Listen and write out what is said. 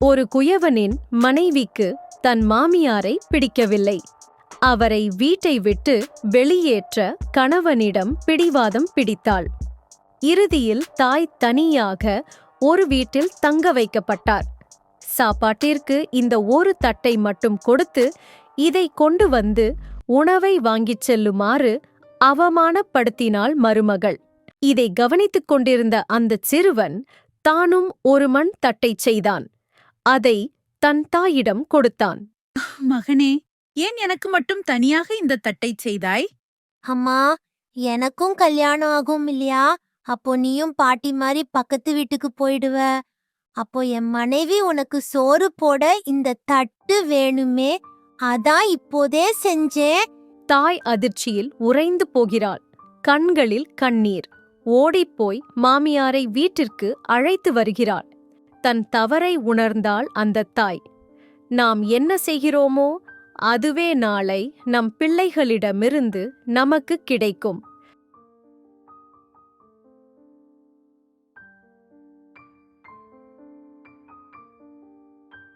ஒரு குயவனின் மனைவிக்கு தன் மாமியாரை பிடிக்கவில்லை. அவரை வீட்டை விட்டு வெளியேற்ற கணவனிடம் பிடிவாதம் பிடித்தாள். இறுதியில் தாய் தனியாக ஒரு வீட்டில் தங்க வைக்கப்பட்டார். சாப்பாட்டிற்கு இந்த ஒரு தட்டை மட்டும் கொடுத்து இதை கொண்டு வந்து உணவை வாங்கிச் செல்லுமாறு அவமானப்படுத்தினாள் மருமகள். இதை கவனித்துக் கொண்டிருந்த அந்த சிறுவன் தானும் ஒரு மண் தட்டைச் செய்தான். அதை தன் தாயிடம் கொடுத்தான். மகனே, ஏன் எனக்கு மட்டும் தனியாக இந்த தட்டை செய்தாய்? அம்மா, எனக்கும் கல்யாணம் ஆகும் இல்லையா? அப்போ நீயும் பாட்டி மாதிரி பக்கத்து வீட்டுக்கு போயிடுவ. அப்போ என் மனைவி உனக்கு சோறு போட இந்த தட்டு வேணுமே, அதான் இப்போதே செஞ்சேன். தாய் அதிர்ச்சியில் உறைந்து போகிறாள். கண்களில் கண்ணீர். ஓடிப்போய் மாமியாரை வீட்டிற்கு அழைத்து வருகிறாள். தன் தவறை உணர்ந்தாள் அந்த தாய். நாம் என்ன செய்கிறோமோ அதுவே நாளை நம் பிள்ளைகளிடமிருந்து நமக்கு கிடைக்கும்.